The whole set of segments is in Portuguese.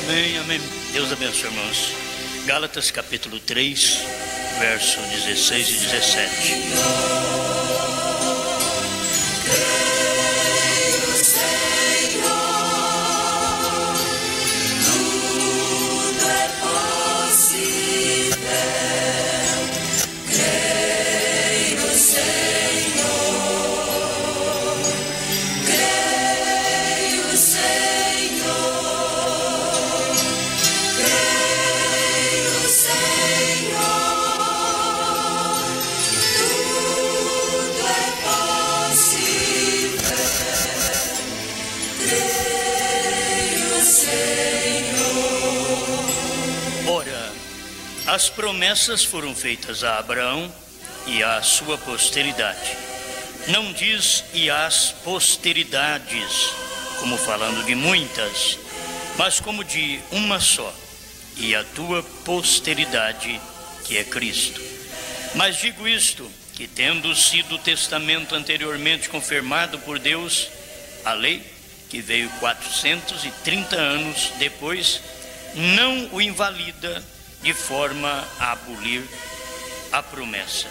Amém, amém. Deus abençoe, irmãos. Gálatas capítulo 3, verso 16 e 17. As promessas foram feitas a Abraão e à sua posteridade. Não diz e às posteridades, como falando de muitas, mas como de uma só, e a tua posteridade, que é Cristo. Mas digo isto, que tendo sido o testamento anteriormente confirmado por Deus, a lei, que veio 430 anos depois, não o invalida de forma a abolir a promessa.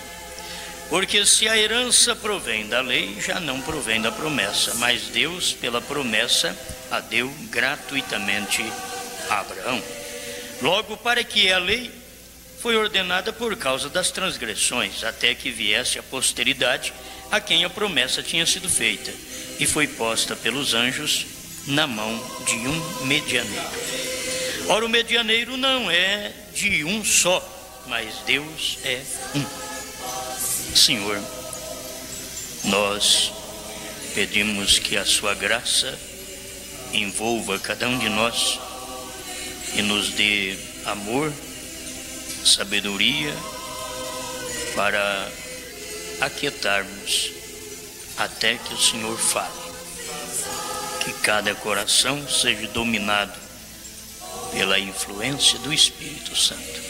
Porque se a herança provém da lei, já não provém da promessa, mas Deus, pela promessa, a deu gratuitamente a Abraão. Logo, para que a lei foi ordenada por causa das transgressões, até que viesse a posteridade a quem a promessa tinha sido feita, e foi posta pelos anjos na mão de um medianeiro. Ora, o medianeiro não é de um só, mas Deus é um. Senhor, nós pedimos que a sua graça envolva cada um de nós e nos dê amor, sabedoria para aquietarmos até que o Senhor fale. Que cada coração seja dominado pela influência do Espírito Santo,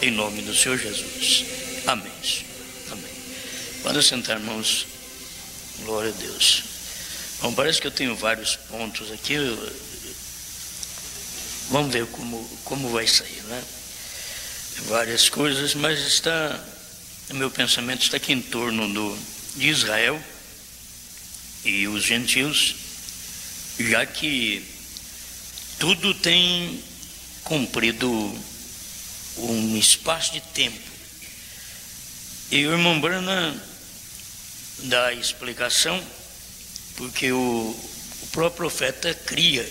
em nome do Senhor Jesus. Amém. Amém. Pode sentar, irmãos. Glória a Deus. Bom, parece que eu tenho vários pontos aqui. Vamos ver como vai sair, né? Várias coisas, mas o meu pensamento está aqui em torno de Israel e os gentios, já que tudo tem cumprido um espaço de tempo. E o irmão Branham dá a explicação, porque o próprio profeta cria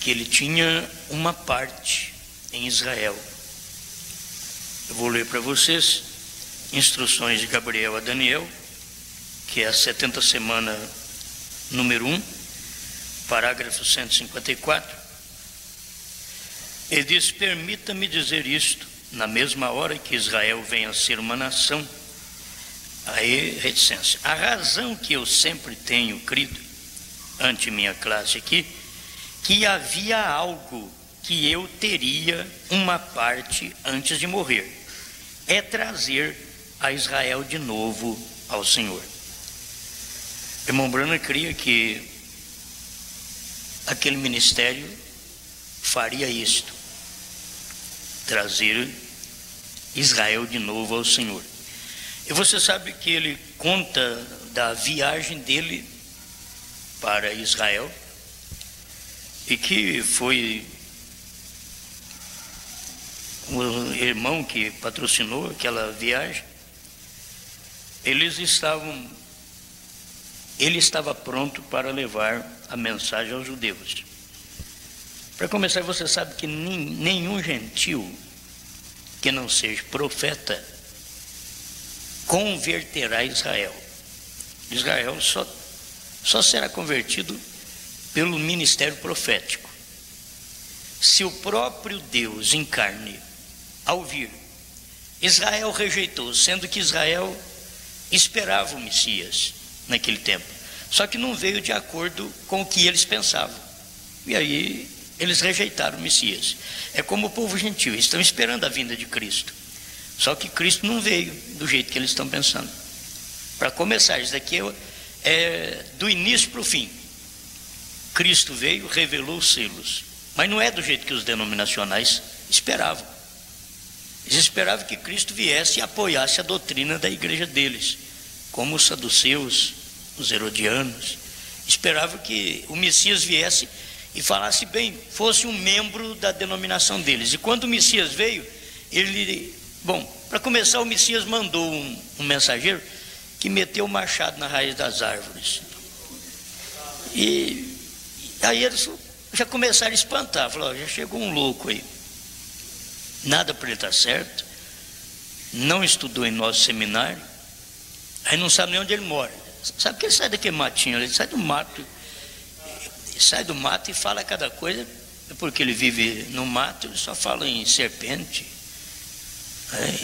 que ele tinha uma parte em Israel. Eu vou ler para vocês instruções de Gabriel a Daniel, que é a 70ª semana, número 1, parágrafo 154. Ele diz: permita-me dizer isto, na mesma hora que Israel venha a ser uma nação. Aí, reticência. A razão que eu sempre tenho crido, ante minha classe aqui, que havia algo que eu teria uma parte antes de morrer, é trazer a Israel de novo ao Senhor. O irmão Branham cria que aquele ministério faria isto: trazer Israel de novo ao Senhor. E você sabe que ele conta da viagem dele para Israel, e que foi o irmão que patrocinou aquela viagem. Ele estava pronto para levar a mensagem aos judeus. Para começar, você sabe que nenhum gentil que não seja profeta converterá Israel. Israel só será convertido pelo ministério profético. Se o próprio Deus em carne, ao vir, Israel rejeitou, sendo que Israel esperava o Messias naquele tempo, só que não veio de acordo com o que eles pensavam, e aí eles rejeitaram o Messias. É como o povo gentil, eles estão esperando a vinda de Cristo, só que Cristo não veio do jeito que eles estão pensando. Para começar, isso daqui é do início para o fim. Cristo veio, revelou os selos, Mas não é do jeito que os denominacionais esperavam. Eles esperavam que Cristo viesse e apoiasse a doutrina da igreja deles, como os saduceus, os herodianos. Esperavam que o Messias viesse e falasse bem, fosse um membro da denominação deles. E quando o Messias veio, para começar, o Messias mandou um mensageiro que meteu o machado na raiz das árvores. E aí eles já começaram a espantar, falaram, já chegou um louco aí. Nada para ele estar certo, não estudou em nosso seminário, aí não sabe nem onde ele mora. Sabe que ele sai daquele matinho, ele sai do mato, e fala cada coisa, porque ele vive no mato, ele só fala em serpente,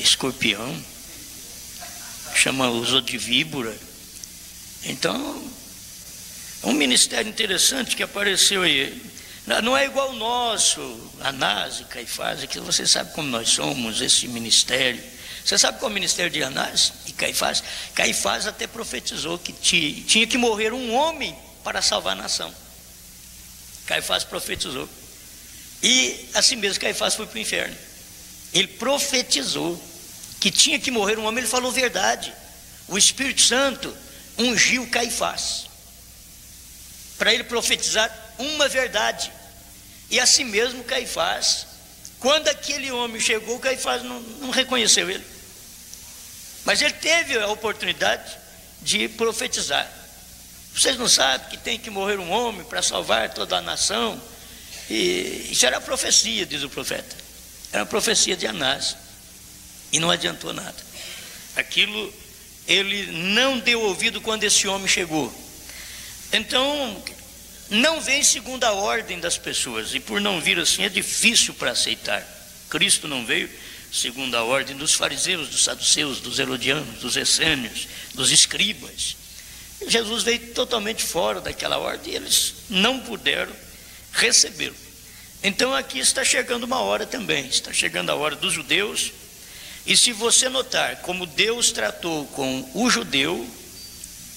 escorpião, chama os outros de víbora. Então, é um ministério interessante que apareceu aí. Não é igual o nosso, Anás e Caifás, que você sabe como nós somos, esse ministério. Você sabe qual é o ministério de Anás e Caifás? Caifás até profetizou que tinha que morrer um homem para salvar a nação. Caifás profetizou. E assim mesmo Caifás foi para o inferno. Ele profetizou que tinha que morrer um homem, ele falou verdade. O Espírito Santo ungiu Caifás para ele profetizar uma verdade. E assim mesmo Caifás, quando aquele homem chegou, Caifás não reconheceu ele, mas ele teve a oportunidade de profetizar. Vocês não sabem que tem que morrer um homem para salvar toda a nação? E isso era profecia, diz o profeta, era a profecia de Anás, e não adiantou nada. Aquilo ele não deu ouvido quando esse homem chegou. Então não vem segundo a ordem das pessoas, e por não vir assim é difícil para aceitar. Cristo não veio segundo a ordem dos fariseus, dos saduceus, dos herodianos, dos essênios, dos escribas. Jesus veio totalmente fora daquela ordem e eles não puderam recebê-lo. Então aqui está chegando uma hora também, está chegando a hora dos judeus, e se você notar como Deus tratou com o judeu,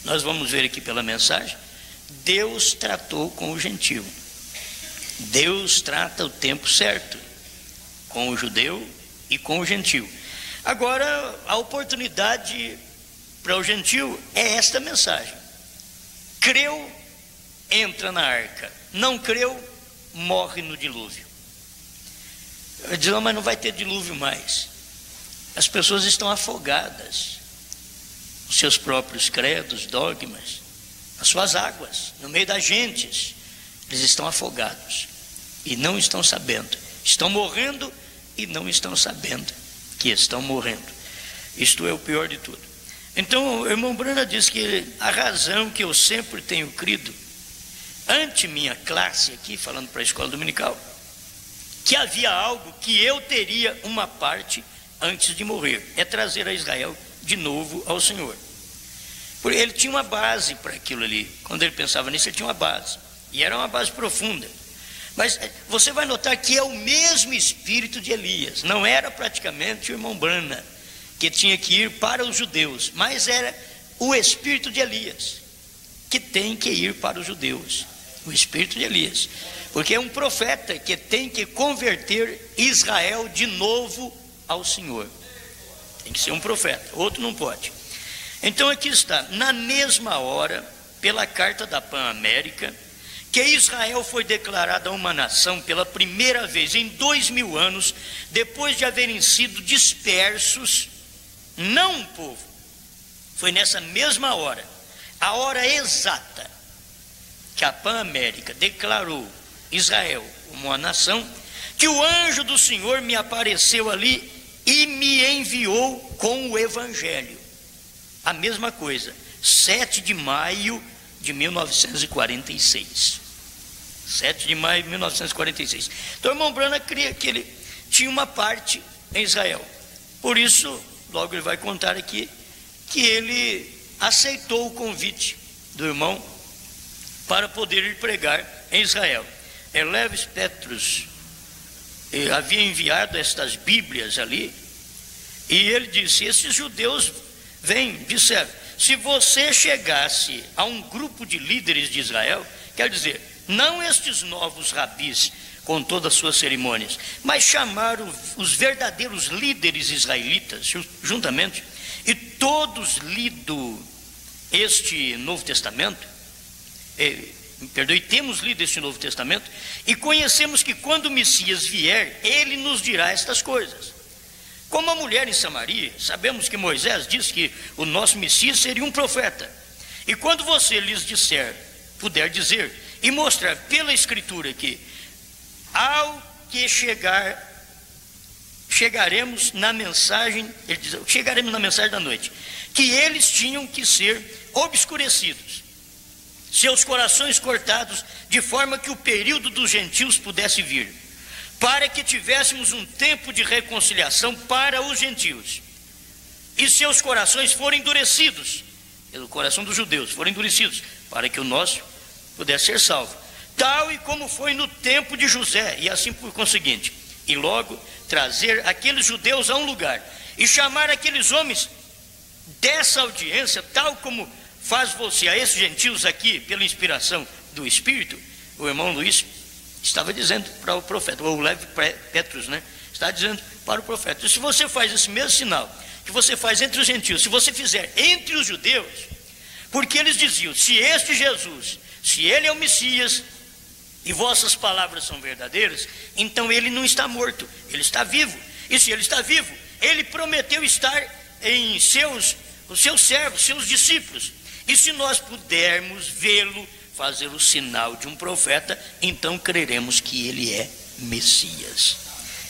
nós vamos ver aqui pela mensagem, Deus tratou com o gentio. Deus trata o tempo certo com o judeu e com o gentio. Agora, a oportunidade para o gentio é esta mensagem: creu, entra na arca; não creu, morre no dilúvio. Eu digo, mas não vai ter dilúvio mais. As pessoas estão afogadas nos seus próprios credos, dogmas, nas suas águas, no meio das gentes. Eles estão afogados e não estão sabendo, estão morrendo e não estão sabendo que estão morrendo. Isto é o pior de tudo. Então o irmão Brana diz que a razão que eu sempre tenho crido, ante minha classe aqui, falando para a escola dominical, que havia algo que eu teria uma parte antes de morrer, é trazer a Israel de novo ao Senhor. Porque ele tinha uma base para aquilo ali. Quando ele pensava nisso, ele tinha uma base, e era uma base profunda. Mas você vai notar que é o mesmo espírito de Elias. Não era praticamente o irmão Brana que tinha que ir para os judeus, mas era o espírito de Elias que tem que ir para os judeus. O espírito de Elias, porque é um profeta que tem que converter Israel de novo ao Senhor. Tem que ser um profeta, outro não pode. Então aqui está, na mesma hora, pela carta da Pan-América, que Israel foi declarada uma nação pela primeira vez em 2000 anos, depois de haverem sido dispersos, não um povo. Foi nessa mesma hora, a hora exata, que a Pan-América declarou Israel como uma nação, que o anjo do Senhor me apareceu ali e me enviou com o Evangelho. A mesma coisa, 7 de maio de 1946. 7 de maio de 1946. Então o irmão Brana cria que ele tinha uma parte em Israel. Por isso, logo ele vai contar aqui, que ele aceitou o convite do irmão para poder ir pregar em Israel. Leves Petrus havia enviado estas Bíblias ali, e ele disse: esses judeus disseram, se você chegasse a um grupo de líderes de Israel, quer dizer, não estes novos rabis com todas as suas cerimônias, mas chamaram os verdadeiros líderes israelitas juntamente, e todos lido este Novo Testamento, temos lido este Novo Testamento, e conhecemos que quando o Messias vier, ele nos dirá estas coisas. Como a mulher em Samaria, sabemos que Moisés disse que o nosso Messias seria um profeta. E quando você lhes puder dizer e mostrar pela Escritura que ao que chegaremos na mensagem, ele diz, chegaremos na mensagem da noite, que eles tinham que ser obscurecidos, seus corações cortados, de forma que o período dos gentios pudesse vir, para que tivéssemos um tempo de reconciliação para os gentios, e seus corações foram endurecidos, o coração dos judeus foram endurecidos, para que o nosso pudesse ser salvo, tal e como foi no tempo de José, e assim por conseguinte, e logo trazer aqueles judeus a um lugar, e chamar aqueles homens dessa audiência, tal como faz você a esses gentios aqui, pela inspiração do Espírito. O irmão Luiz estava dizendo para o profeta, ou o Levi Petrus, está dizendo para o profeta, se você faz esse mesmo sinal que você faz entre os gentios, se você fizer entre os judeus, porque eles diziam, se este Jesus, se ele é o Messias, e vossas palavras são verdadeiras, então ele não está morto, ele está vivo, e se ele está vivo, ele prometeu estar em os seus servos, seus discípulos, e se nós pudermos vê-lo fazer o sinal de um profeta, então creremos que ele é Messias.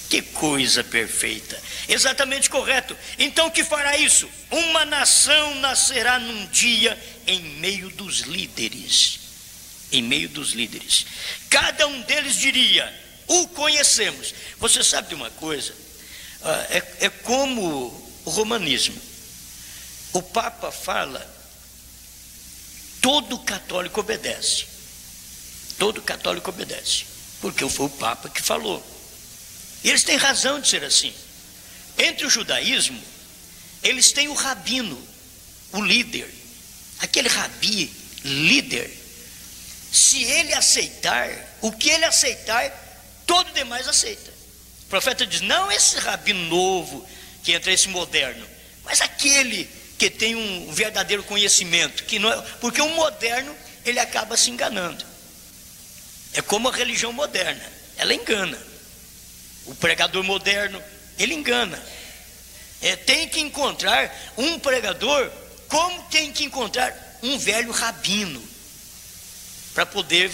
Que coisa perfeita, exatamente correto. Então que fará isso? Uma nação nascerá num dia em meio dos líderes, cada um deles diria, o conhecemos. Você sabe de uma coisa, é como o romanismo, o Papa fala, todo católico obedece, porque foi o Papa que falou, e eles têm razão de ser assim. Entre o judaísmo, eles têm o rabino, o líder, aquele rabi, líder, se ele aceitar, o que ele aceitar, todo demais aceita. O profeta diz, não esse rabino novo, que entra esse moderno, mas aquele que tem um verdadeiro conhecimento, que não é, porque o moderno, ele acaba se enganando. É como a religião moderna, ela engana. O pregador moderno, ele engana. Tem que encontrar um pregador, como tem que encontrar um velho rabino, para poder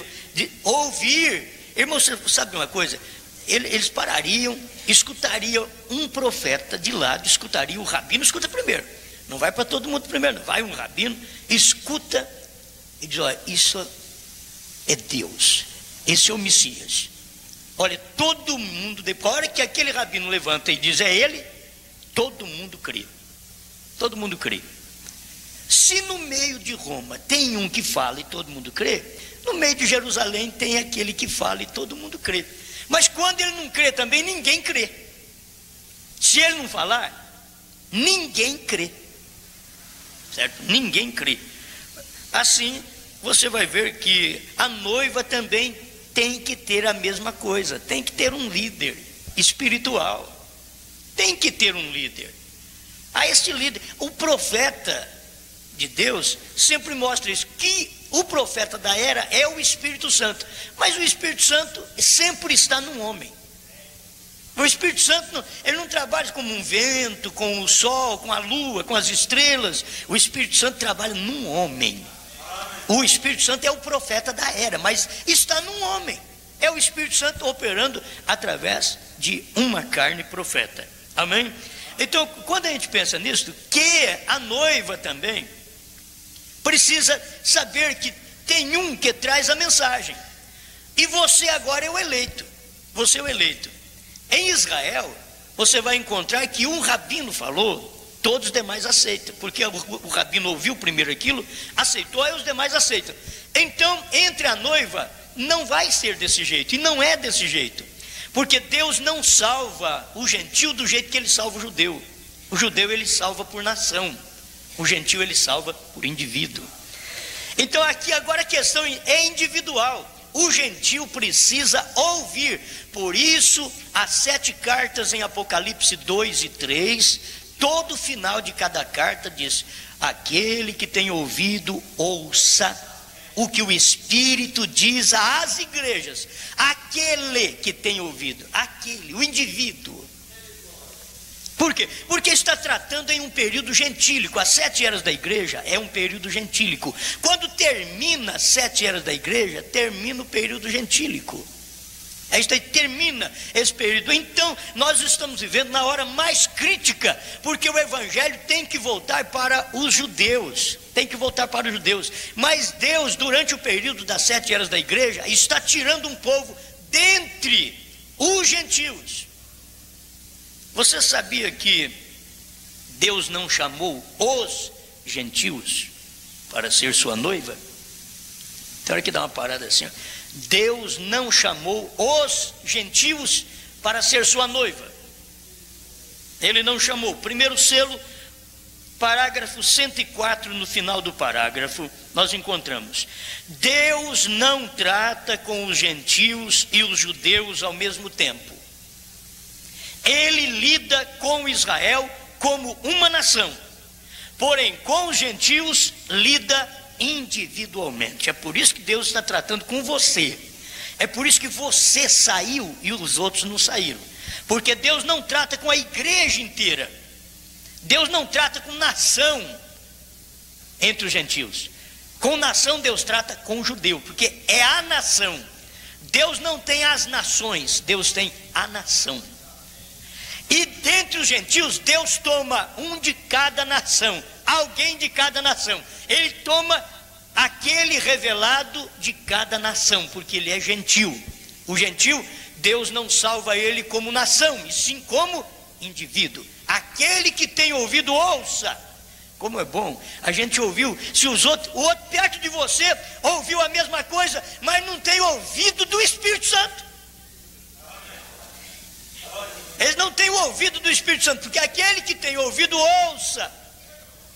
ouvir. Irmão, você sabe uma coisa? Eles parariam, escutariam um profeta de lado, escutariam o rabino, escuta primeiro. Não vai para todo mundo primeiro, não. Vai um rabino, escuta e diz, olha, isso é Deus, esse é o Messias. Olha, todo mundo, depois, a hora que aquele rabino levanta e diz, é ele, todo mundo crê. Todo mundo crê. Se no meio de Roma tem um que fala e todo mundo crê, no meio de Jerusalém tem aquele que fala e todo mundo crê. Mas quando ele não crê também, ninguém crê. Se ele não falar, ninguém crê. Certo? Ninguém crê. Assim, você vai ver que a noiva também tem que ter a mesma coisa. Tem que ter um líder espiritual. Tem que ter um líder. A este líder, o profeta de Deus sempre mostra isso, que o profeta da era é o Espírito Santo, mas o Espírito Santo sempre está num homem. O Espírito Santo, ele não trabalha como um vento, com o sol, com a lua, com as estrelas. O Espírito Santo trabalha num homem. O Espírito Santo é o profeta da era, mas está num homem. É o Espírito Santo operando através de uma carne profeta. Amém? Então, quando a gente pensa nisso, que a noiva também precisa saber que tem um que traz a mensagem, e você agora é o eleito. Você é o eleito. Em Israel, você vai encontrar que um rabino falou, todos os demais aceitam, porque o rabino ouviu primeiro aquilo, aceitou, aí os demais aceitam. Então, entre a noiva, não vai ser desse jeito, e não é desse jeito, porque Deus não salva o gentil do jeito que ele salva o judeu. O judeu ele salva por nação, o gentil ele salva por indivíduo. Então aqui agora a questão é individual. o gentio precisa ouvir. Por isso, as 7 cartas em Apocalipse 2 e 3, todo final de cada carta diz: aquele que tem ouvido, ouça o que o Espírito diz às igrejas. Aquele que tem ouvido, aquele, o indivíduo. Por quê? Porque está tratando em um período gentílico. As 7 eras da igreja é um período gentílico. Quando termina as 7 eras da igreja, termina o período gentílico. Aí termina esse período. Então nós estamos vivendo na hora mais crítica, porque o evangelho tem que voltar para os judeus. Tem que voltar para os judeus. Mas Deus, durante o período das 7 eras da igreja, está tirando um povo dentre os gentios. Você sabia que Deus não chamou os gentios para ser sua noiva? Tem hora que dá uma parada assim, ó. Deus não chamou os gentios para ser sua noiva. Ele não chamou. Primeiro selo, parágrafo 104, no final do parágrafo, nós encontramos: Deus não trata com os gentios e os judeus ao mesmo tempo. Ele lida com Israel como uma nação, porém com os gentios lida individualmente. É por isso que Deus está tratando com você. É por isso que você saiu e os outros não saíram. Porque Deus não trata com a igreja inteira. Deus não trata com nação entre os gentios. Com nação Deus trata com o judeu, porque é a nação. Deus não tem as nações, Deus tem a nação. E dentre os gentios, Deus toma um de cada nação, alguém de cada nação. Ele toma aquele revelado de cada nação, porque ele é gentil. O gentil, Deus não salva ele como nação, e sim como indivíduo. Aquele que tem ouvido, ouça. Como é bom, a gente ouviu, se o outro perto de você ouviu a mesma coisa, mas não tem ouvido do Espírito Santo. Eles não têm o ouvido do Espírito Santo, porque aquele que tem ouvido, ouça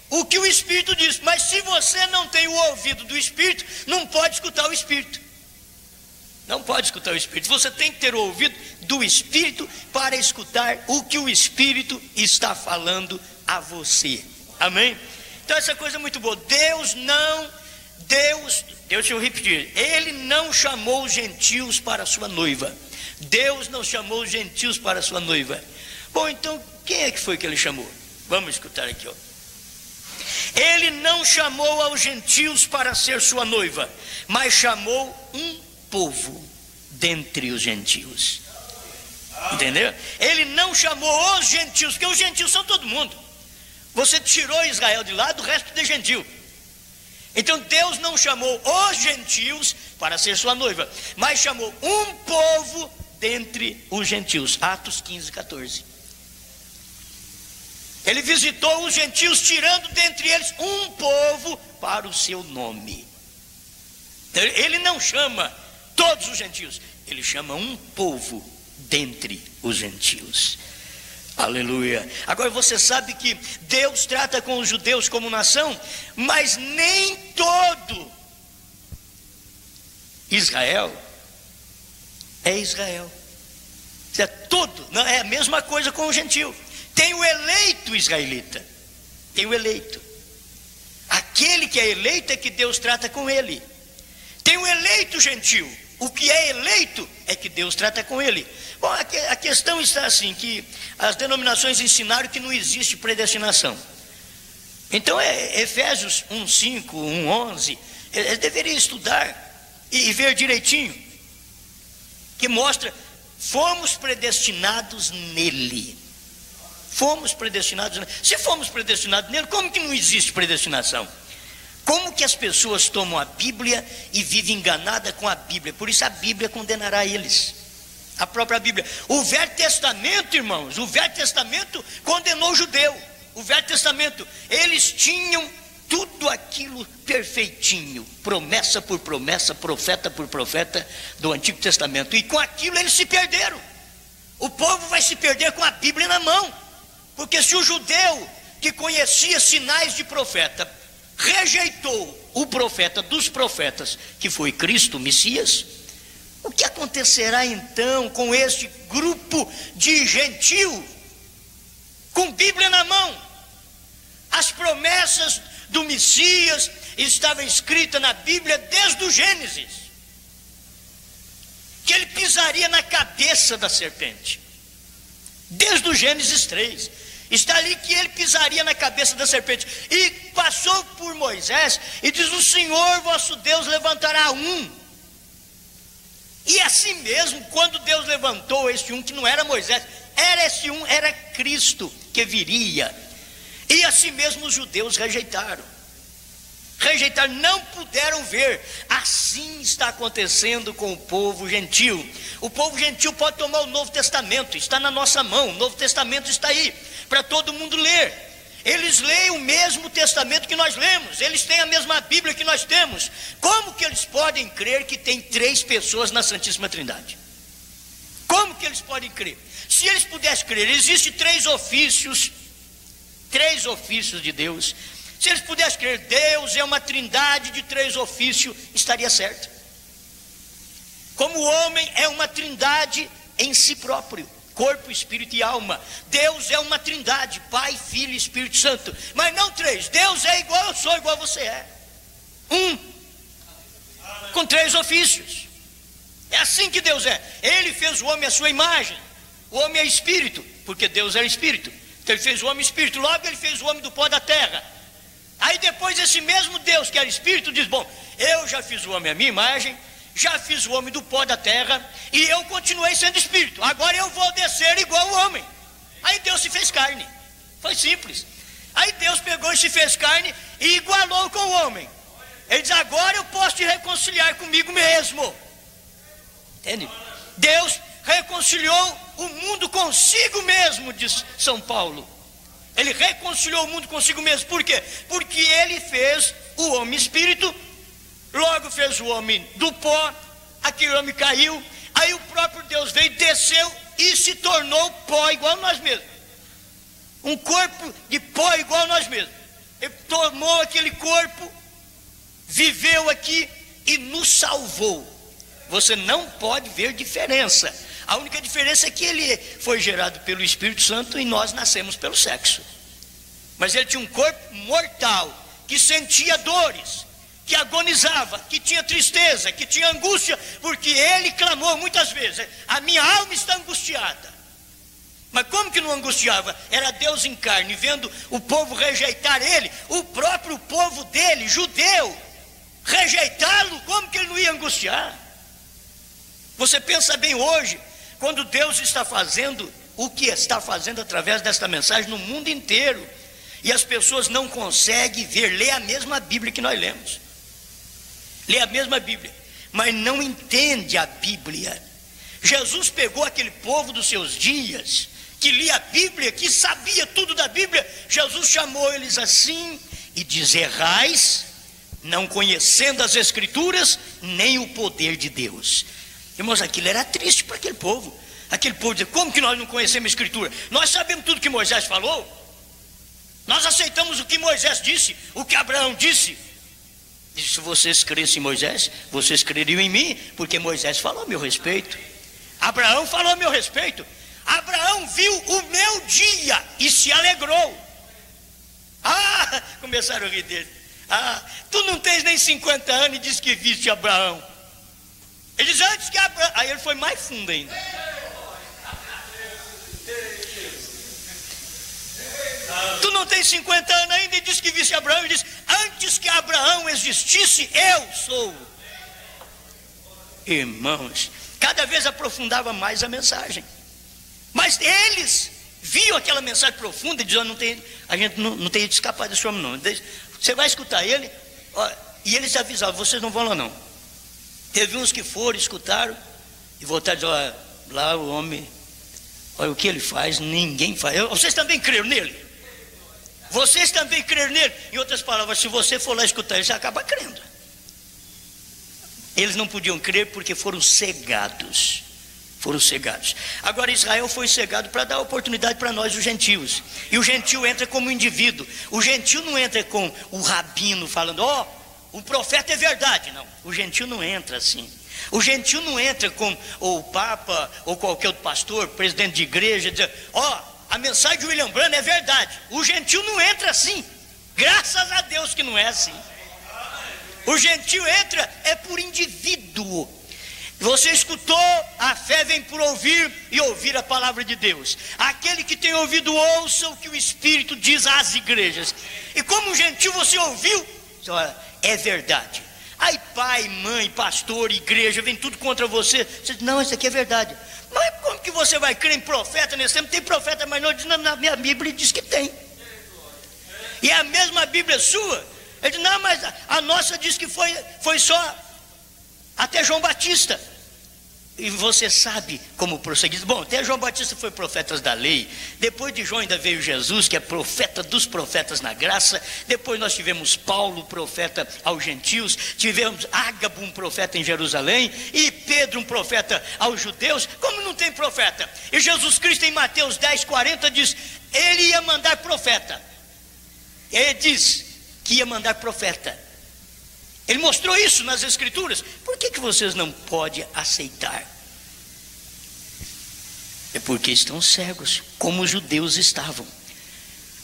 o que o Espírito diz. Mas se você não tem o ouvido do Espírito, não pode escutar o Espírito. Não pode escutar o Espírito. Você tem que ter o ouvido do Espírito para escutar o que o Espírito está falando a você. Amém? Então essa coisa é muito boa. Deixa eu repetir, Ele não chamou os gentios para a sua noiva. Deus não chamou os gentios para a sua noiva. Bom, então quem é que foi que Ele chamou? Vamos escutar aqui, ó. Ele não chamou aos gentios para ser sua noiva, mas chamou um povo dentre os gentios. Entendeu? Ele não chamou os gentios, porque os gentios são todo mundo. Você tirou Israel de lá, do resto é gentil. Então Deus não chamou os gentios para ser sua noiva, mas chamou um povo dentre os gentios. Atos 15, 14. Ele visitou os gentios, tirando dentre eles um povo para o seu nome. Ele não chama todos os gentios, ele chama um povo dentre os gentios. Aleluia. Agora você sabe que Deus trata com os judeus como nação, mas nem todo Israel é Israel. É todo, não é a mesma coisa com o gentio. Tem o eleito israelita, tem o eleito. Aquele que é eleito é que Deus trata com ele. Tem o eleito gentio. O que é eleito é que Deus trata com ele. Bom, a questão está assim, que as denominações ensinaram que não existe predestinação. Então Efésios 1:5, 1:11, eles deveriam estudar e ver direitinho, que mostra: fomos predestinados nele. Fomos predestinados nele. Se fomos predestinados nele, como que não existe predestinação? Como que as pessoas tomam a Bíblia e vivem enganadas com a Bíblia? Por isso a Bíblia condenará eles. A própria Bíblia. O Velho Testamento, irmãos, o Velho Testamento condenou o judeu. O Velho Testamento, eles tinham tudo aquilo perfeitinho, promessa por promessa, profeta por profeta do Antigo Testamento. E com aquilo eles se perderam. O povo vai se perder com a Bíblia na mão. Porque se o judeu que conhecia sinais de profeta rejeitou o profeta dos profetas, que foi Cristo, o Messias, O que acontecerá então com este grupo de gentios, com Bíblia na mão? As promessas do Messias estavam escritas na Bíblia desde o Gênesis, que ele pisaria na cabeça da serpente. Desde o Gênesis 3, está ali que ele pisaria na cabeça da serpente. E passou por Moisés e diz: o Senhor vosso Deus levantará um. E assim mesmo, quando Deus levantou este um, que não era Moisés, era Cristo que viria. E assim mesmo os judeus rejeitaram, não puderam ver. Assim está acontecendo com o povo gentil. O povo gentil pode tomar o Novo Testamento, está na nossa mão, o Novo Testamento está aí, para todo mundo ler. Eles leem o mesmo testamento que nós lemos, eles têm a mesma Bíblia que nós temos. Como que eles podem crer que tem 3 pessoas na Santíssima Trindade? Como que eles podem crer? Se eles pudessem crer, existem 3 ofícios de Deus. Se eles pudessem crer, Deus é uma trindade de 3 ofícios, estaria certo. Como o homem é uma trindade em si próprio, corpo, espírito e alma, Deus é uma trindade, Pai, Filho e Espírito Santo, mas não 3. Deus é igual eu sou, igual você é, com 3 ofícios. É assim que Deus é. Ele fez o homem à sua imagem. O homem é espírito, porque Deus é espírito. Então ele fez o homem espírito, logo ele fez o homem do pó da terra. Aí depois esse mesmo Deus que era espírito diz: bom, eu já fiz o homem à minha imagem, já fiz o homem do pó da terra, e eu continuei sendo espírito, agora eu vou descer igual o homem. Aí Deus se fez carne, foi simples. Aí Deus pegou e se fez carne e igualou com o homem. Ele diz: agora eu posso te reconciliar comigo mesmo. Entende? Deus reconciliou o mundo consigo mesmo, diz São Paulo. Ele reconciliou o mundo consigo mesmo. Por quê? Porque ele fez o homem espírito, logo fez o homem do pó, aquele homem caiu, aí o próprio Deus veio, desceu e se tornou pó igual a nós mesmos. Um corpo de pó igual a nós mesmos. Ele tomou aquele corpo, viveu aqui e nos salvou. Você não pode ver diferença. A única diferença é que ele foi gerado pelo Espírito Santo e nós nascemos pelo sexo. Mas ele tinha um corpo mortal, que sentia dores, que agonizava, que tinha tristeza, que tinha angústia, porque ele clamou muitas vezes: a minha alma está angustiada. Mas como que não angustiava? Era Deus em carne, vendo o povo rejeitar ele, o próprio povo dele, judeu, rejeitá-lo. Como que ele não ia angustiar? Você pensa bem hoje, quando Deus está fazendo o que está fazendo através desta mensagem no mundo inteiro, e as pessoas não conseguem ver, lê a mesma Bíblia que nós lemos, lê a mesma Bíblia, mas não entende a Bíblia. Jesus pegou aquele povo dos seus dias, que lia a Bíblia, que sabia tudo da Bíblia. Jesus chamou eles assim e diz: errais, não conhecendo as Escrituras, nem o poder de Deus. Irmãos, aquilo era triste para aquele povo. Aquele povo dizia: como que nós não conhecemos a Escritura? Nós sabemos tudo que Moisés falou, nós aceitamos o que Moisés disse, o que Abraão disse. E se vocês crescem em Moisés, vocês creriam em mim, porque Moisés falou a meu respeito, Abraão falou a meu respeito. Abraão viu o meu dia e se alegrou. Começaram a rir dele. Tu não tens nem 50 anos e diz que viste Abraão. Ele diz: antes que Abraão. Aí ele foi mais fundo ainda. Tu não tens 50 anos ainda e diz que viste Abraão. Ele diz: antes que Abraão existisse, eu sou. Irmãos, cada vez aprofundava mais a mensagem. Mas eles viam aquela mensagem profunda e diziam: a gente não tem de escapar desse homem não. Você vai escutar ele, e eles avisavam: vocês não vão lá não. Teve uns que foram, escutaram e voltaram e dizer: olha, lá o homem, olha o que ele faz, ninguém faz. Vocês também creram nele? Vocês também creram nele? Em outras palavras, se você for lá escutar ele, você acaba crendo. Eles não podiam crer porque foram cegados. Foram cegados. Agora Israel foi cegado para dar oportunidade para nós, os gentios. E o gentio entra como indivíduo. O gentio não entra com o rabino falando: o profeta é verdade. Não, o gentio não entra assim. O gentil não entra com o Papa ou qualquer outro pastor, presidente de igreja, dizer: ó, a mensagem de William Branham é verdade. O gentil não entra assim. Graças a Deus que não é assim. O gentil entra é por indivíduo. Você escutou, a fé vem por ouvir e ouvir a palavra de Deus. Aquele que tem ouvido, ouça o que o Espírito diz às igrejas. E como gentil você ouviu, é verdade. Aí pai, mãe, pastor, igreja, vem tudo contra você. Você diz: não, isso aqui é verdade. Mas como que você vai crer em profeta nesse tempo? Tem profeta, mas não diz. Na minha Bíblia diz que tem. E a mesma Bíblia sua. Ele diz: não, mas a nossa diz que foi só até João Batista. E você sabe como prosseguir. Bom, até João Batista foi profeta da lei. Depois de João ainda veio Jesus, que é profeta dos profetas na graça. Depois nós tivemos Paulo, profeta aos gentios. Tivemos Ágabo, um profeta em Jerusalém. E Pedro, um profeta aos judeus. Como não tem profeta? E Jesus Cristo em Mateus 10:40 diz: ele ia mandar profeta. Ele diz que ia mandar profeta. Ele mostrou isso nas escrituras. Por que vocês não podem aceitar? É porque estão cegos, como os judeus estavam.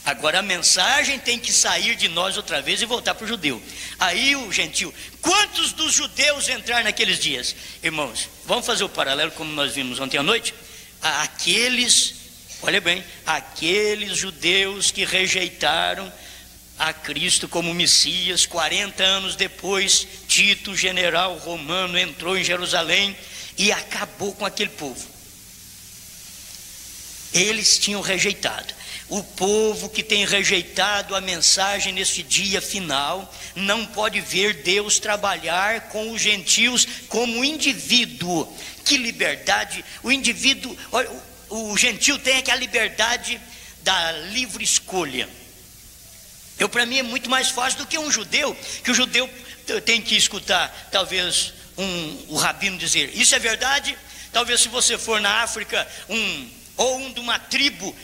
Agora a mensagem tem que sair de nós outra vez e voltar para o judeu. Aí o gentil. Quantos dos judeus entraram naqueles dias? Irmãos, vamos fazer o paralelo como nós vimos ontem à noite. Aqueles, olha bem, aqueles judeus que rejeitaram a Cristo como Messias. 40 anos depois, Tito, general romano, entrou em Jerusalém e acabou com aquele povo. Eles tinham rejeitado. O povo que tem rejeitado a mensagem neste dia final não pode ver Deus trabalhar com os gentios como indivíduo. Que liberdade! O indivíduo, o gentio tem aquela liberdade da livre escolha. Para mim é muito mais fácil do que um judeu, que o judeu tem que escutar talvez o rabino dizer: isso é verdade. Talvez se você for na África, um de uma tribo,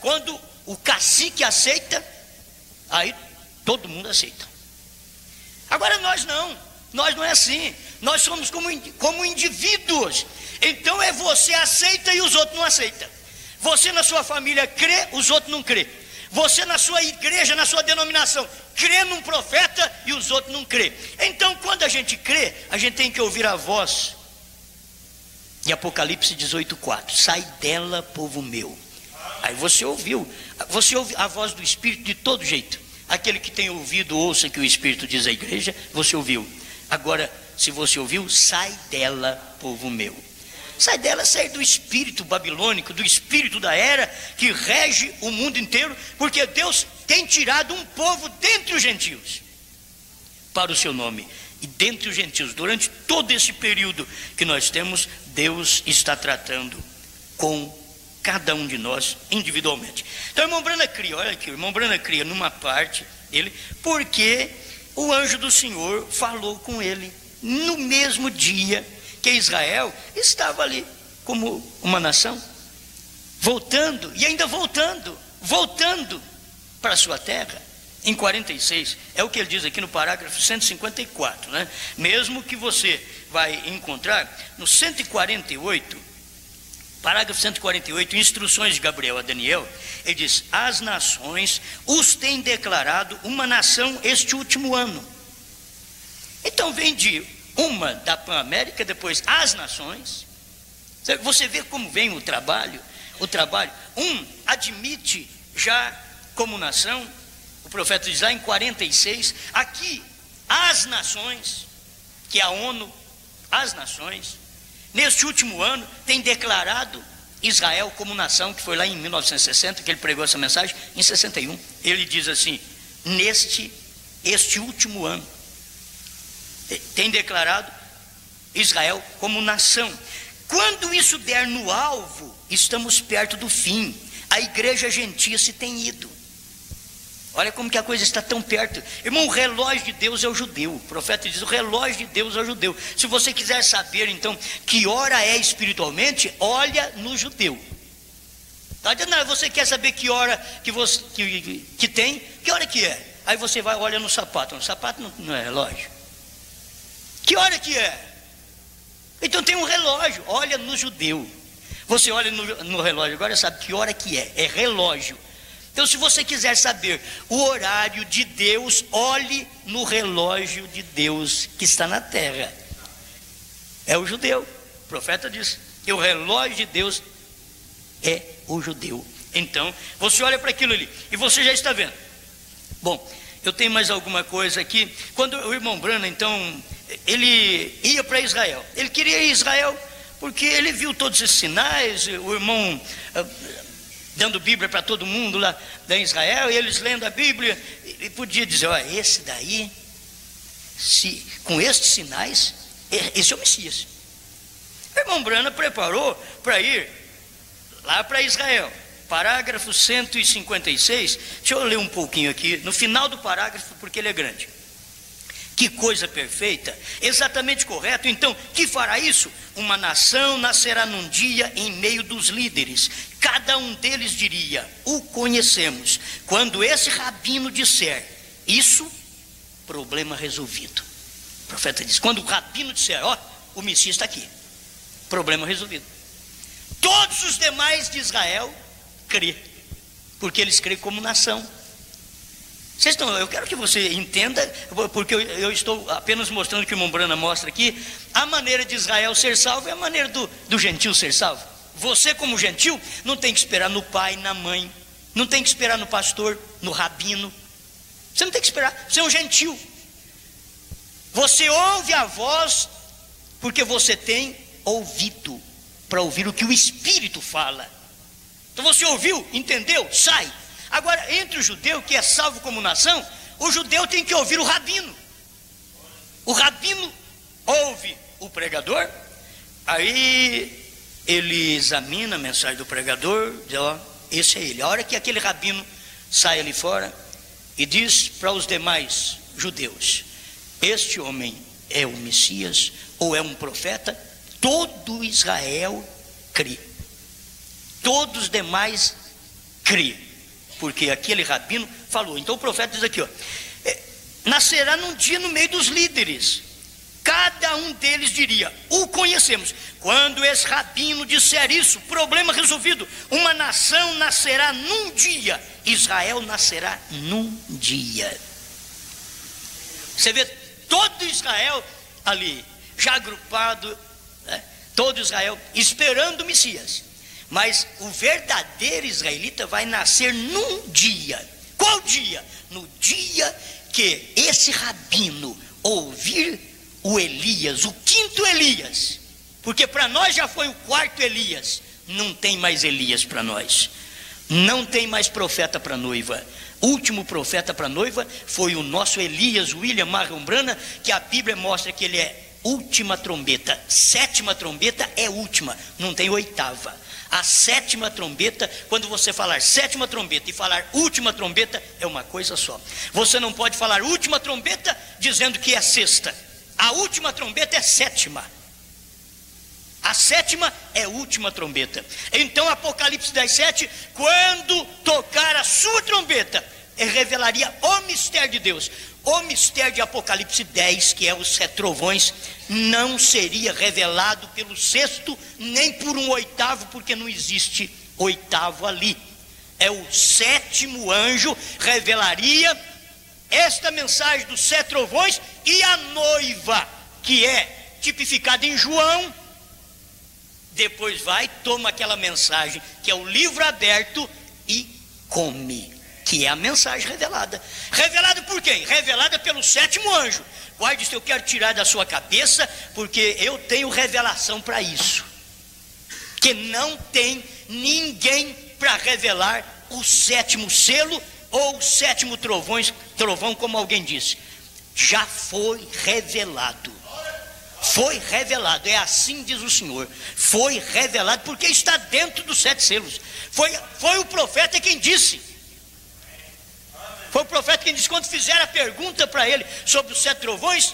quando o cacique aceita, aí todo mundo aceita. Agora nós não é assim. Nós somos como indivíduos. Então é você aceita e os outros não aceitam. Você na sua família crê, os outros não crê. Você na sua igreja, na sua denominação, crê num profeta e os outros não crê. Então quando a gente crê, a gente tem que ouvir a voz de Apocalipse 18:4. Sai dela, povo meu. Aí você ouve a voz do Espírito de todo jeito. Aquele que tem ouvido, ouça que o Espírito diz à igreja. Você ouviu. Agora, se você ouviu, sai dela, povo meu. Sai dela, sai do espírito babilônico, do espírito da era que rege o mundo inteiro, porque Deus tem tirado um povo dentre os gentios para o seu nome. E dentre os gentios, durante todo esse período que nós temos, Deus está tratando com cada um de nós individualmente. Então o irmão Branham cria, olha aqui, o irmão Branham cria numa parte dele, porque o anjo do Senhor falou com ele no mesmo dia que Israel estava ali como uma nação, voltando, e ainda voltando para a sua terra, em 46, é o que ele diz aqui no parágrafo 154, né? Mesmo que você vai encontrar no 148, parágrafo 148, instruções de Gabriel a Daniel, ele diz: as nações os têm declarado uma nação este último ano. Então vem de uma da Pan-América, depois as nações. Você vê como vem o trabalho. Admite já como nação. O profeta diz lá em 46, aqui as nações, que é a ONU, as nações, neste último ano, tem declarado Israel como nação, que foi lá em 1960, que ele pregou essa mensagem, em 61. Ele diz assim: este último ano, tem declarado Israel como nação. Quando isso der no alvo, estamos perto do fim. A igreja gentia se tem ido. Olha como que a coisa está tão perto. Irmão, o relógio de Deus é o judeu. O profeta diz: o relógio de Deus é o judeu. Se você quiser saber então que hora é espiritualmente, olha no judeu. Tá dizendo, não, você quer saber que hora que tem? Que hora que é? Aí você vai, olha no sapato. No sapato não é relógio. Que hora que é? Então tem um relógio, olha no judeu. Você olha no relógio, agora sabe que hora que é relógio. Então se você quiser saber o horário de Deus, olhe no relógio de Deus que está na terra. É o judeu, o profeta diz que o relógio de Deus é o judeu. Então você olha para aquilo ali e você já está vendo. Bom, eu tenho mais alguma coisa aqui. Quando o irmão Branham, então, ele ia para Israel, ele queria ir a Israel porque ele viu todos esses sinais, o irmão dando Bíblia para todo mundo lá em Israel, e eles lendo a Bíblia, e podia dizer, olha, esse daí, com estes sinais, esse é o Messias. O irmão Branham preparou para ir lá para Israel. Parágrafo 156, deixa eu ler um pouquinho aqui, no final do parágrafo, porque ele é grande. Que coisa perfeita, exatamente correto. Então, que fará isso? Uma nação nascerá num dia em meio dos líderes. Cada um deles diria, o conhecemos. Quando esse rabino disser isso, problema resolvido. O profeta diz, quando o rabino disser, ó, o Messias está aqui, problema resolvido. Todos os demais de Israel crê, porque eles creem como nação. Eu quero que você entenda, porque eu estou apenas mostrando que o irmão Branham mostra aqui, a maneira de Israel ser salvo é a maneira do gentil ser salvo. Você como gentil não tem que esperar no pai, na mãe, não tem que esperar no pastor, no rabino, você não tem que esperar, você é um gentil. Você ouve a voz porque você tem ouvido para ouvir o que o Espírito fala. Então você ouviu, entendeu, sai. Agora, entre o judeu que é salvo como nação, o judeu tem que ouvir o rabino. O rabino ouve o pregador, aí ele examina a mensagem do pregador, diz, ó, esse é ele. A hora que aquele rabino sai ali fora e diz para os demais judeus, este homem é o Messias ou é um profeta, todo Israel crê. Todos os demais crê, porque aquele rabino falou. Então o profeta diz aqui, ó, nascerá num dia no meio dos líderes. Cada um deles diria, o conhecemos. Quando esse rabino disser isso, problema resolvido. Uma nação nascerá num dia, Israel nascerá num dia. Você vê todo Israel ali, já agrupado, né? Todo Israel esperando o Messias. Mas o verdadeiro israelita vai nascer num dia. Qual dia? No dia que esse rabino ouvir o Elias, o quinto Elias. Porque para nós já foi o quarto Elias. Não tem mais Elias para nós. Não tem mais profeta para noiva. O último profeta para noiva foi o nosso Elias William Marion Branham, que a Bíblia mostra que ele é última trombeta. Sétima trombeta é última, não tem oitava. A sétima trombeta, quando você falar sétima trombeta e falar última trombeta, é uma coisa só. Você não pode falar última trombeta dizendo que é sexta. A última trombeta é sétima. A sétima é última trombeta. Então Apocalipse 10:7, quando tocar a sua trombeta, revelaria o mistério de Deus. O mistério de Apocalipse 10, que é os 7 trovões, não seria revelado pelo sexto, nem por um oitavo, porque não existe oitavo ali. É o sétimo anjo revelaria esta mensagem dos 7 trovões, e a noiva, que é tipificada em João, depois vai, toma aquela mensagem, que é o livro aberto, e come. Que é a mensagem revelada. Revelada por quem? Revelada pelo sétimo anjo. Guarde isso, eu quero tirar da sua cabeça, porque eu tenho revelação para isso. Que não tem ninguém para revelar o sétimo selo ou o sétimo trovão, como alguém disse. Já foi revelado. Foi revelado, é assim diz o Senhor. Foi revelado, porque está dentro dos 7 selos. Foi o profeta quem disse. Foi o profeta quem disse, quando fizeram a pergunta para ele sobre os 7 trovões,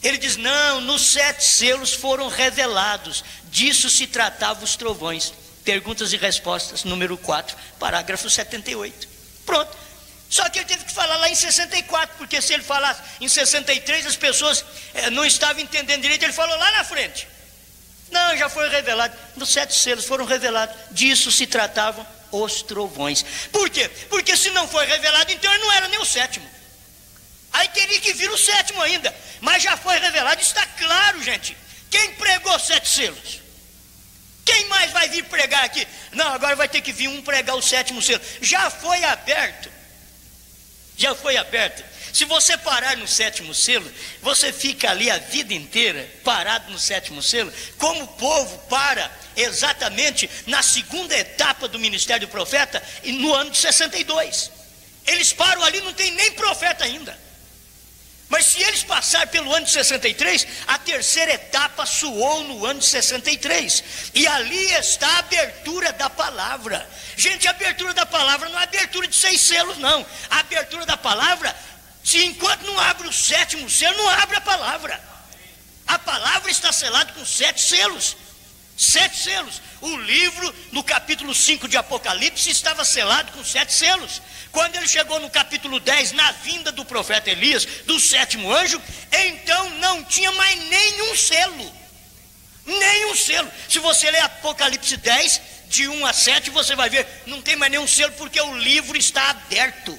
ele diz, não, nos 7 selos foram revelados, disso se tratava os trovões. Perguntas e respostas, número 4, parágrafo 78. Pronto, Só que ele teve que falar lá em 64, porque se ele falasse em 63, as pessoas não estavam entendendo direito. Ele falou lá na frente. Não, já foi revelado. Os 7 selos foram revelados. Disso se tratavam os trovões. Por quê? Porque se não foi revelado, então ele não era nem o 7º. Aí teria que vir o 7º ainda. Mas já foi revelado, está claro, gente. Quem pregou 7 selos? Quem mais vai vir pregar aqui? Não, agora vai ter que vir um pregar o 7º selo. Já foi aberto. Já foi aberto. Se você parar no 7º selo, você fica ali a vida inteira parado no 7º selo, como o povo para exatamente na segunda etapa do ministério do profeta, e no ano de 62. Eles param ali, não tem nem profeta ainda. Mas se eles passarem pelo ano de 63, a terceira etapa soou no ano de 63. E ali está a abertura da palavra. Gente, a abertura da palavra não é abertura de 6 selos, não. A abertura da palavra, se enquanto não abre o 7º selo, não abre a palavra. A palavra está selada com 7 selos. 7 selos. O livro, no capítulo 5 de Apocalipse, estava selado com 7 selos. Quando ele chegou no capítulo 10, na vinda do profeta Elias, do 7º anjo, então não tinha mais nenhum selo. Nenhum selo. Se você ler Apocalipse 10, de 1 a 7, você vai ver, não tem mais nenhum selo, porque o livro está aberto.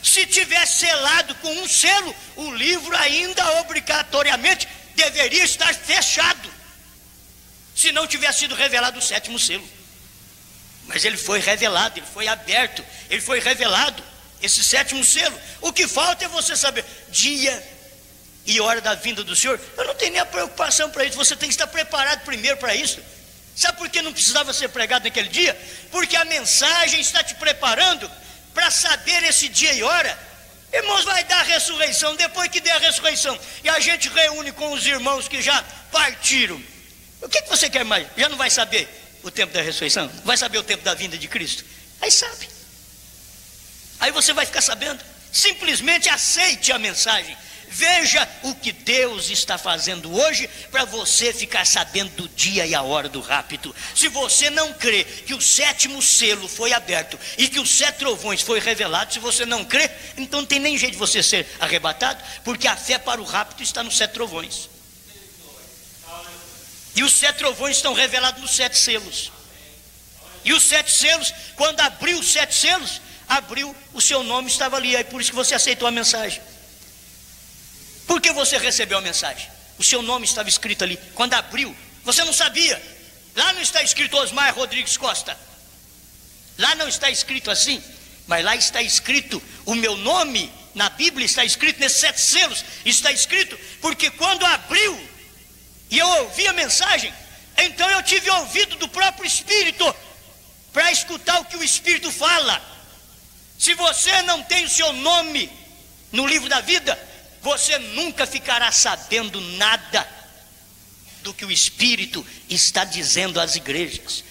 Se tivesse selado com um selo, o livro ainda obrigatoriamente deveria estar fechado, se não tivesse sido revelado o 7º selo. Mas ele foi revelado, ele foi aberto, ele foi revelado, esse 7º selo. O que falta é você saber dia e hora da vinda do Senhor. Eu não tenho nem a preocupação para isso, você tem que estar preparado primeiro para isso. Sabe por que não precisava ser pregado naquele dia? Porque a mensagem está te preparando para saber esse dia e hora. Irmãos, vai dar a ressurreição, depois que der a ressurreição, e a gente reúne com os irmãos que já partiram. O que você quer mais? Já não vai saber o tempo da ressurreição? Vai saber o tempo da vinda de Cristo? Aí sabe. Aí você vai ficar sabendo. Simplesmente aceite a mensagem. Veja o que Deus está fazendo hoje para você ficar sabendo do dia e a hora do rapto. Se você não crê que o 7º selo foi aberto e que os 7 trovões foi revelado, se você não crê, então não tem nem jeito de você ser arrebatado, porque a fé para o rapto está nos 7 trovões. E os 7 trovões estão revelados nos 7 selos. E os 7 selos, quando abriu os 7 selos, abriu, o seu nome estava ali. Aí por isso que você aceitou a mensagem. Por que você recebeu a mensagem? O seu nome estava escrito ali. Quando abriu, você não sabia. Lá não está escrito Osmar Rodrigues Costa. Lá não está escrito assim. Mas lá está escrito o meu nome. Na Bíblia está escrito nesses 7 selos. Está escrito porque quando abriu e eu ouvi a mensagem, então eu tive ouvido do próprio Espírito para escutar o que o Espírito fala. Se você não tem o seu nome no livro da vida, você nunca ficará sabendo nada do que o Espírito está dizendo às igrejas.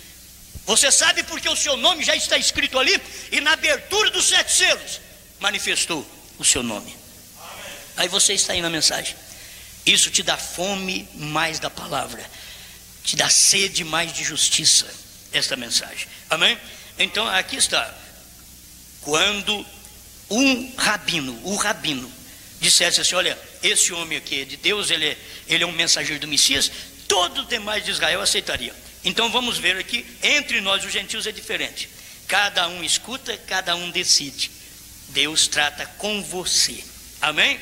Você sabe porque o seu nome já está escrito ali, e na abertura dos 7 selos manifestou o seu nome. Aí você está aí na mensagem. Isso te dá fome mais da palavra, te dá sede mais de justiça, esta mensagem. Amém? Então aqui está. Quando o rabino dissesse assim: olha, esse homem aqui é de Deus, ele é um mensageiro do Messias, todos os demais de Israel aceitariam. Então vamos ver aqui, entre nós os gentios é diferente. Cada um escuta, cada um decide. Deus trata com você. Amém?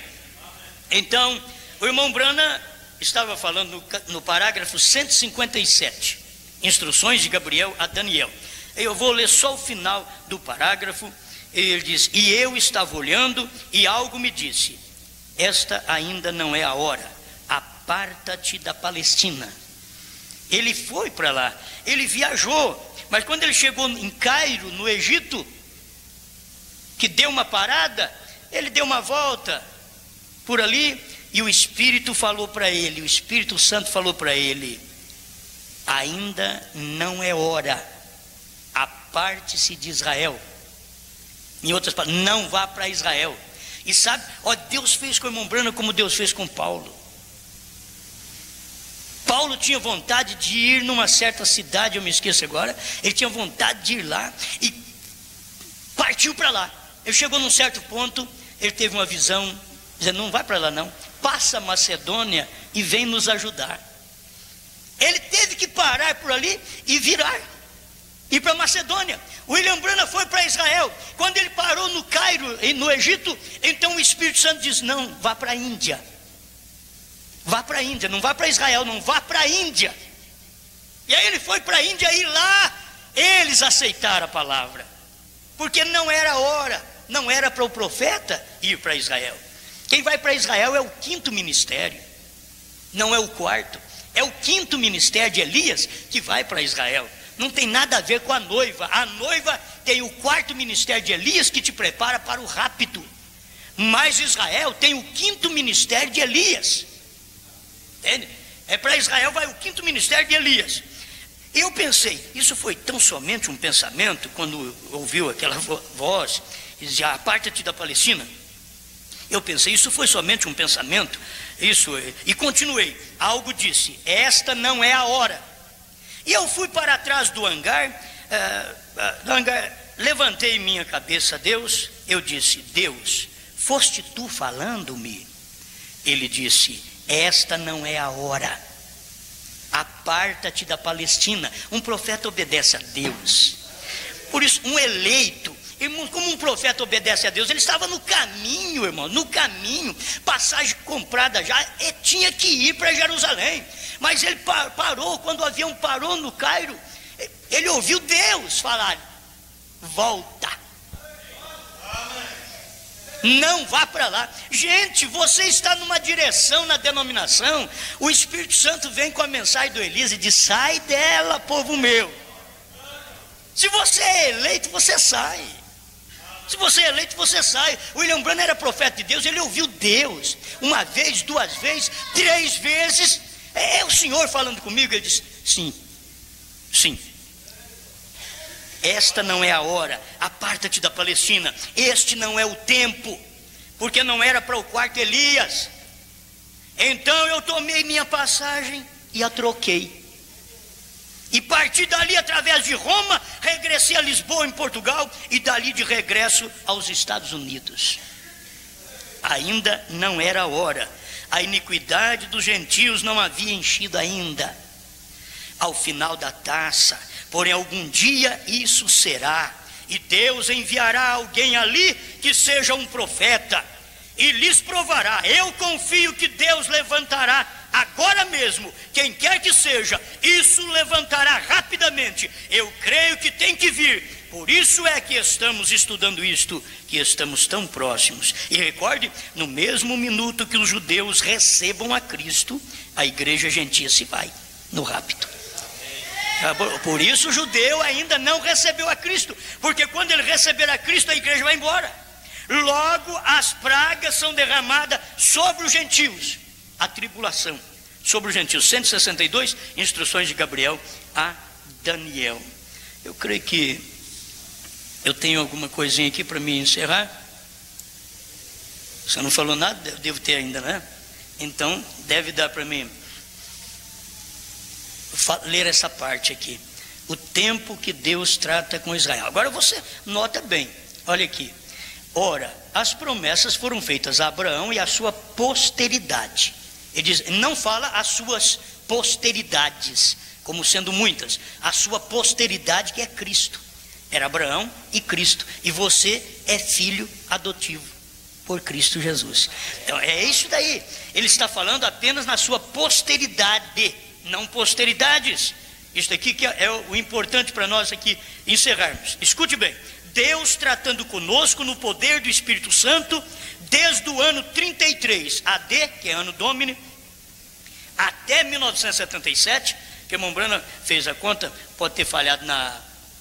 Então o irmão Brana estava falando no parágrafo 157, instruções de Gabriel a Daniel. Eu vou ler só o final do parágrafo. Ele diz: e eu estava olhando e algo me disse: esta ainda não é a hora, aparta-te da Palestina. Ele foi para lá, ele viajou, mas quando ele chegou em Cairo, no Egito, que deu uma parada, ele deu uma volta por ali, e o Espírito falou para ele, o Espírito Santo falou para ele: ainda não é hora, aparte-se de Israel. Em outras palavras, não vá para Israel. E sabe, Deus fez com o irmão Brana como Deus fez com Paulo. Paulo tinha vontade de ir numa certa cidade, eu me esqueço agora. Ele tinha vontade de ir lá e partiu para lá. ele chegou num certo ponto, ele teve uma visão, dizendo: não vai para lá não, passa a Macedônia e vem nos ajudar. Ele teve que parar por ali e virar, ir para Macedônia. William Branham foi para Israel. Quando ele parou no Cairo, no Egito, então o Espírito Santo diz: não, vá para a Índia. Vá para a Índia, não vá para Israel, não, vá para a Índia. E aí ele foi para a Índia e lá eles aceitaram a palavra, porque não era hora, não era para o profeta ir para Israel. Quem vai para Israel é o quinto ministério, não é o quarto, é o quinto ministério de Elias que vai para Israel. Não tem nada a ver com a noiva. A noiva tem o quarto ministério de Elias que te prepara para o rapto, mas Israel tem o quinto ministério de Elias. Entende? É para Israel vai o quinto ministério de Elias. Eu pensei, isso foi tão somente um pensamento, quando ouviu aquela voz e dizia: aparta-te da Palestina. Eu pensei, isso foi somente um pensamento, e continuei. Algo disse: esta não é a hora. E eu fui para trás do hangar, levantei minha cabeça a Deus, eu disse: Deus, foste tu falando-me? Ele disse: esta não é a hora, aparta-te da Palestina. Um profeta obedece a Deus. Por isso, um eleito, irmão, como um profeta obedece a Deus, ele estava no caminho, irmão, no caminho, passagem comprada já, e tinha que ir para Jerusalém. Mas ele parou, quando o avião parou no Cairo, ele ouviu Deus falar: volta, não vá para lá. Gente, você está numa direção na denominação, o Espírito Santo vem com a mensagem do Elias e diz: sai dela, povo meu. Se você é eleito, você sai. Se você é eleito, você sai. William Branham era profeta de Deus, ele ouviu Deus uma vez, duas vezes, três vezes. É o Senhor falando comigo. Ele disse: sim, sim, esta não é a hora, aparta-te da Palestina, este não é o tempo, porque não era para o quarto Elias. Então eu tomei minha passagem e a troquei, e parti dali através de Roma, regressei a Lisboa, em Portugal, e dali de regresso aos Estados Unidos. Ainda não era a hora, a iniquidade dos gentios não havia enchido ainda ao final da taça. Porém algum dia isso será, e Deus enviará alguém ali que seja um profeta, e lhes provará. Eu confio que Deus levantará agora mesmo, quem quer que seja, isso levantará rapidamente. Eu creio que tem que vir. Por isso é que estamos estudando isto, que estamos tão próximos. E recorde, no mesmo minuto que os judeus recebam a Cristo, a igreja gentia se vai no rapto. Por isso o judeu ainda não recebeu a Cristo, porque quando ele receber a Cristo, a igreja vai embora. Logo as pragas são derramadas sobre os gentios, a tribulação sobre os gentios. 162 instruções de Gabriel a Daniel. Eu creio que eu tenho alguma coisinha aqui para me encerrar. Você não falou nada? Eu devo ter ainda, né? Então deve dar para mim ler essa parte aqui. O tempo que Deus trata com Israel. Agora você nota bem, olha aqui. Ora, as promessas foram feitas a Abraão e a sua posteridade. Ele diz, não fala as suas posteridades, como sendo muitas. A sua posteridade, que é Cristo. Era Abraão e Cristo. E você é filho adotivo por Cristo Jesus. Então é isso daí. Ele está falando apenas na sua posteridade, não posteridades. Isso aqui que é o importante para nós aqui encerrarmos. Escute bem. Deus tratando conosco no poder do Espírito Santo, desde o ano 33 AD, que é ano Domini, até 1977, que irmão Branham fez a conta, pode ter falhado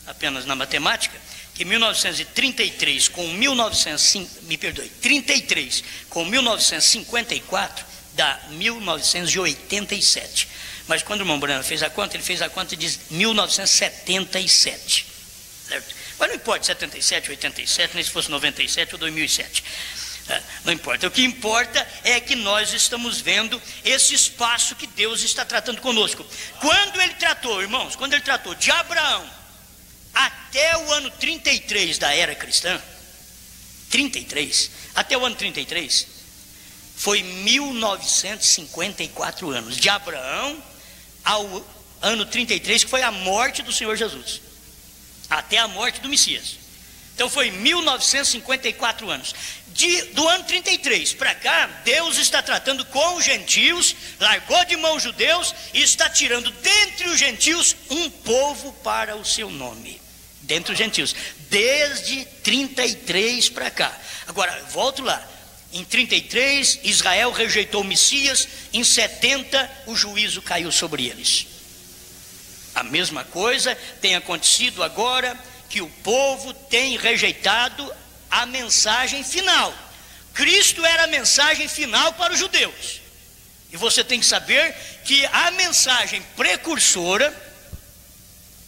apenas na matemática, que 1933 com 33 com 1954 dá 1987. Mas quando o irmão Branham fez a conta, ele fez a conta e diz 1977, certo? Mas não importa 77, 87, nem se fosse 97 ou 2007, não importa. O que importa é que nós estamos vendo esse espaço que Deus está tratando conosco. Quando ele tratou, irmãos, quando ele tratou de Abraão até o ano 33 da era cristã, 33, até o ano 33, foi 1954 anos, de Abraão ao ano 33, que foi a morte do Senhor Jesus, até a morte do Messias. Então foi 1954 anos. Do ano 33 para cá, Deus está tratando com os gentios, largou de mão os judeus e está tirando dentre os gentios um povo para o seu nome. Dentre os gentios, desde 33 para cá. Agora, volto lá. Em 33, Israel rejeitou o Messias. Em 70, o juízo caiu sobre eles. A mesma coisa tem acontecido agora, que o povo tem rejeitado a mensagem final. Cristo era a mensagem final para os judeus. E você tem que saber que a mensagem precursora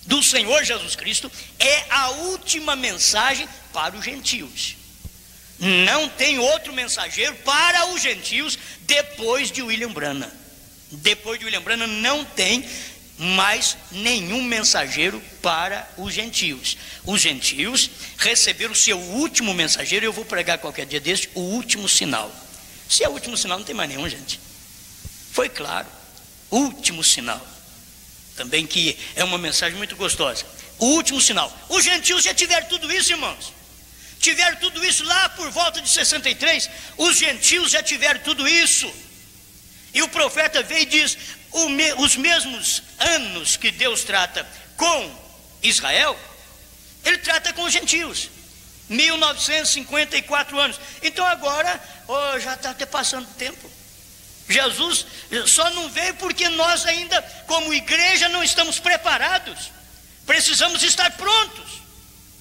do Senhor Jesus Cristo é a última mensagem para os gentios. Não tem outro mensageiro para os gentios depois de William Branham. Depois de William Branham não tem mais nenhum mensageiro para os gentios. Os gentios receberam o seu último mensageiro. Eu vou pregar qualquer dia desse, o último sinal. Se é o último sinal, não tem mais nenhum, gente. Foi claro, último sinal. Também que é uma mensagem muito gostosa. O último sinal. Os gentios já tiveram tudo isso, irmãos. Tiveram tudo isso lá por volta de 63. Os gentios já tiveram tudo isso. E o profeta veio e diz: os mesmos anos que Deus trata com Israel, Ele trata com os gentios. 1954 anos. Então agora, já está até passando tempo. Jesus só não veio porque nós ainda, como igreja, não estamos preparados. Precisamos estar prontos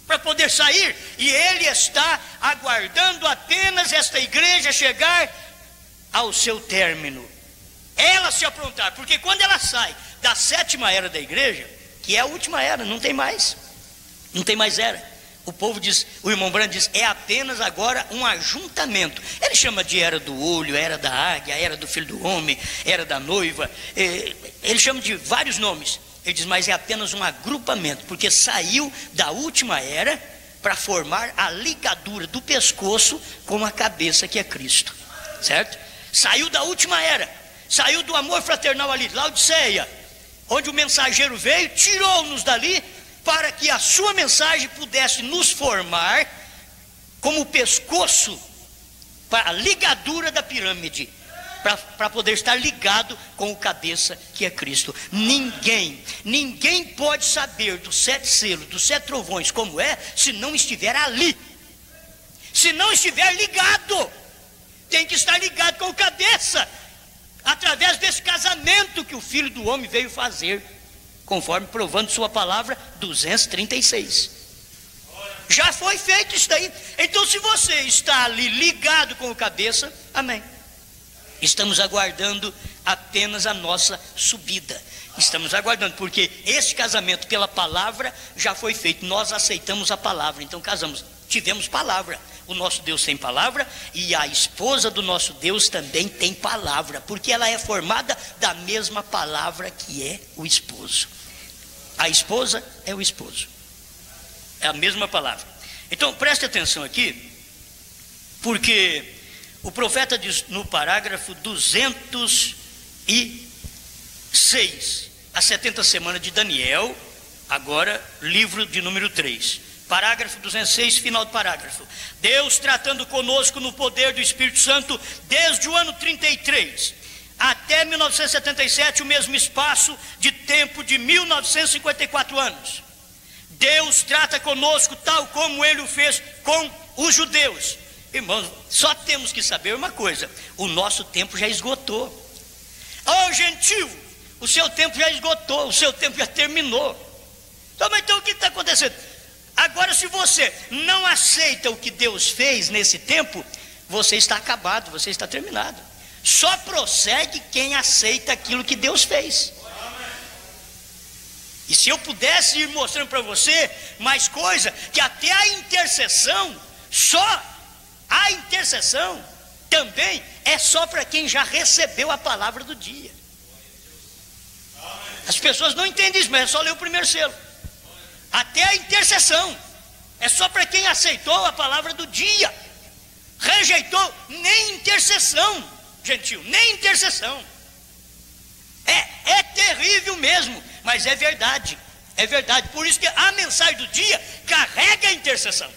para poder sair. E Ele está aguardando apenas esta igreja chegar ao seu término. Ela se aprontar, porque quando ela sai da 7ª era da igreja, que é a última era, não tem mais era. O povo diz, o irmão Branham diz, é apenas agora um ajuntamento. Ele chama de era do olho, era da águia, era do filho do homem, era da noiva. Ele chama de vários nomes. Ele diz, mas é apenas um agrupamento, porque saiu da última era para formar a ligadura do pescoço com a cabeça, que é Cristo, certo? Saiu da última era, saiu do amor fraternal ali, Laodiceia, onde o mensageiro veio, tirou-nos dali, para que a sua mensagem pudesse nos formar como o pescoço, para a ligadura da pirâmide, para poder estar ligado com o cabeça, que é Cristo. Ninguém pode saber dos 7 selos, dos 7 trovões, como é, se não estiver ali, se não estiver ligado. Tem que estar ligado com o cabeça, através desse casamento que o Filho do Homem veio fazer, conforme provando sua palavra 236. Já foi feito isso daí. Então, se você está ali ligado com o cabeça, amém. Estamos aguardando apenas a nossa subida. Estamos aguardando, porque esse casamento pela palavra já foi feito. Nós aceitamos a palavra, então casamos. Tivemos palavra. O nosso Deus tem palavra, e a esposa do nosso Deus também tem palavra, porque ela é formada da mesma palavra que é o esposo. A esposa é o esposo, é a mesma palavra. Então preste atenção aqui, porque o profeta diz no parágrafo 206, a 70 semana de Daniel, agora livro de número 3. Parágrafo 206, final do parágrafo. Deus tratando conosco no poder do Espírito Santo desde o ano 33 até 1977, o mesmo espaço de tempo de 1954 anos. Deus trata conosco tal como Ele o fez com os judeus. Irmãos, só temos que saber uma coisa: o nosso tempo já esgotou. Gentil, o seu tempo já esgotou, o seu tempo já terminou. Então o que está acontecendo? Agora, se você não aceita o que Deus fez nesse tempo, você está acabado, você está terminado. Só prossegue quem aceita aquilo que Deus fez. E se eu pudesse ir mostrando para você mais coisa, que até a intercessão, só a intercessão também é só para quem já recebeu a palavra do dia. As pessoas não entendem isso, mas é só ler o primeiro selo. Até a intercessão é só para quem aceitou a palavra do dia. rejeitou nem intercessão, gentil, nem intercessão. É terrível mesmo, mas é verdade, por isso que a mensagem do dia carrega a intercessão.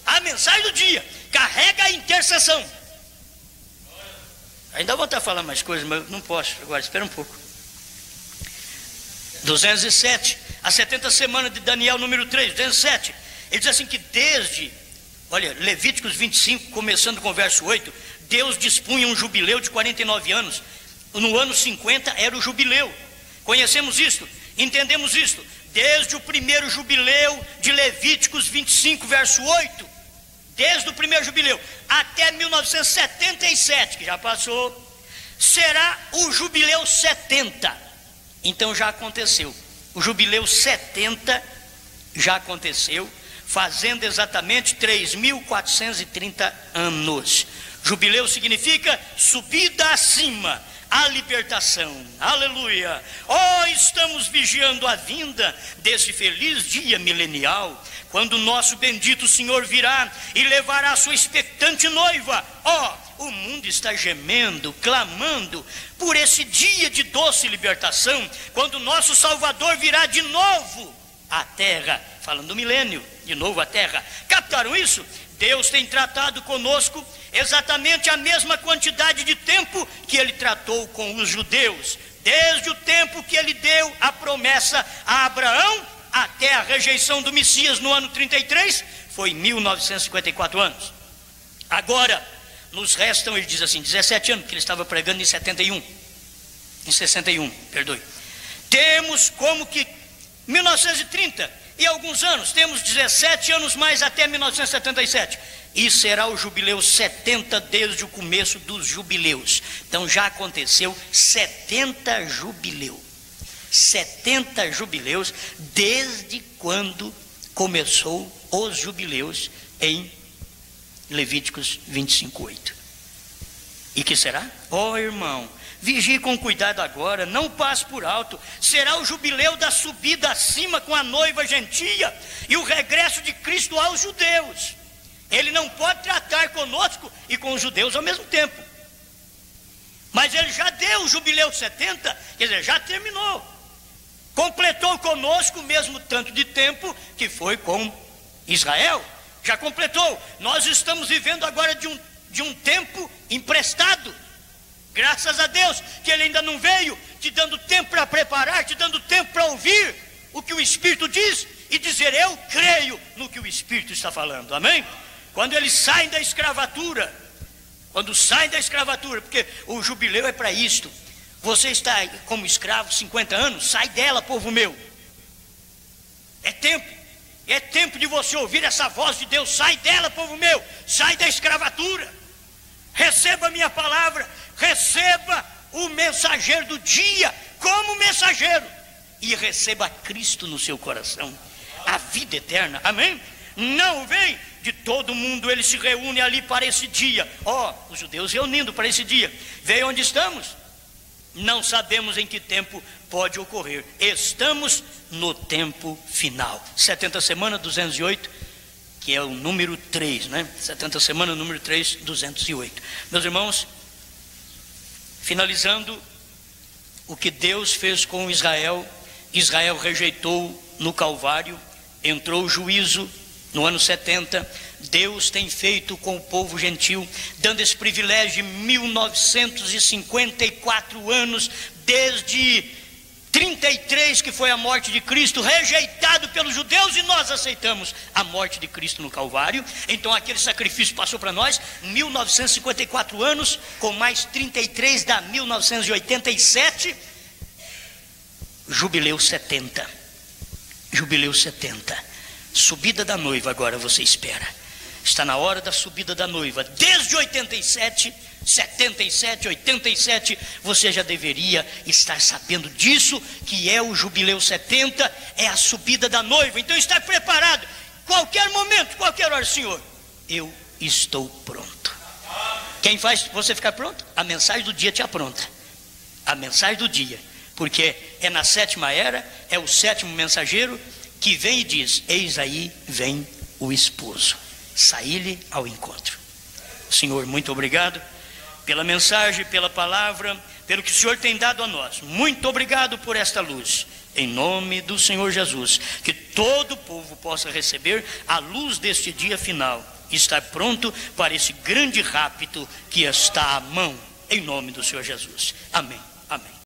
A mensagem do dia carrega a intercessão. Ainda vou estar falando mais coisas, mas não posso agora, espera um pouco. 207, a 70 semana de Daniel, número 3, 207. Ele diz assim que desde, olha, Levíticos 25, começando com o verso 8, Deus dispunha um jubileu de 49 anos. No ano 50 era o jubileu. Conhecemos isto, entendemos isto. Desde o primeiro jubileu de Levíticos 25, verso 8, desde o primeiro jubileu até 1977, que já passou, será o jubileu 70. Então já aconteceu. O jubileu 70 já aconteceu, fazendo exatamente 3.430 anos. Jubileu significa subida acima, a libertação, aleluia. Estamos vigiando a vinda desse feliz dia milenial, quando o nosso bendito Senhor virá e levará a sua expectante noiva. O mundo está gemendo, clamando por esse dia de doce libertação, quando o nosso Salvador virá de novo à terra, falando do milênio, de novo à terra. Captaram isso? Deus tem tratado conosco exatamente a mesma quantidade de tempo que ele tratou com os judeus, desde o tempo que ele deu a promessa a Abraão até a rejeição do Messias no ano 33, foi 1954 anos. Agora nos restam, ele diz assim, 17 anos, porque ele estava pregando em 61, perdoe. Temos como que 1930 e alguns anos, temos 17 anos mais até 1977, e será o jubileu 70 desde o começo dos jubileus. Então já aconteceu 70 jubileus, 70 jubileus desde quando começou os jubileus em Levíticos 25:8. E que será? Irmão, vigie com cuidado agora, não passe por alto. Será o jubileu da subida acima com a noiva gentia e o regresso de Cristo aos judeus. Ele não pode tratar conosco e com os judeus ao mesmo tempo. Mas ele já deu o jubileu 70, quer dizer, já terminou. Completou conosco o mesmo tanto de tempo que foi com Israel. Já completou. Nós estamos vivendo agora de um tempo emprestado. Graças a Deus que ele ainda não veio, te dando tempo para preparar, te dando tempo para ouvir o que o Espírito diz e dizer: eu creio no que o Espírito está falando. Amém? Quando eles saem da escravatura, porque o jubileu é para isto. Você está como escravo 50 anos, sai dela, povo meu. É tempo de você ouvir essa voz de Deus. Sai dela, povo meu, sai da escravatura. Receba a minha palavra, receba o mensageiro do dia como mensageiro, e receba Cristo no seu coração, a vida eterna. Amém? Não vem de todo mundo, ele se reúne ali para esse dia. Os judeus reunindo para esse dia. Veja onde estamos. Não sabemos em que tempo pode ocorrer. Estamos no tempo final. 70 semana 208, que é o número 3, né? 70 semana número 3, 208. Meus irmãos, finalizando o que Deus fez com Israel. Israel rejeitou no Calvário, entrou o juízo no ano 70. Deus tem feito com o povo gentil, dando esse privilégio de 1954 anos, desde 33, que foi a morte de Cristo, rejeitado pelos judeus, e nós aceitamos a morte de Cristo no Calvário. Então aquele sacrifício passou para nós, 1954 anos, com mais 33 dá 1987, jubileu 70, subida da noiva. Agora você espera. Está na hora da subida da noiva. Desde 87, 77, 87, você já deveria estar sabendo disso, que é o jubileu 70, é a subida da noiva. Então estar preparado, qualquer momento, qualquer hora. Senhor, eu estou pronto. Quem faz você ficar pronto? A mensagem do dia te apronta. A mensagem do dia, porque é na sétima era, é o sétimo mensageiro que vem e diz: eis aí vem o esposo. sair-lhe ao encontro. Senhor, muito obrigado pela mensagem, pela palavra, pelo que o Senhor tem dado a nós. Muito obrigado por esta luz. Em nome do Senhor Jesus, que todo o povo possa receber a luz deste dia final e estar pronto para esse grande rapto que está à mão. Em nome do Senhor Jesus. Amém. Amém.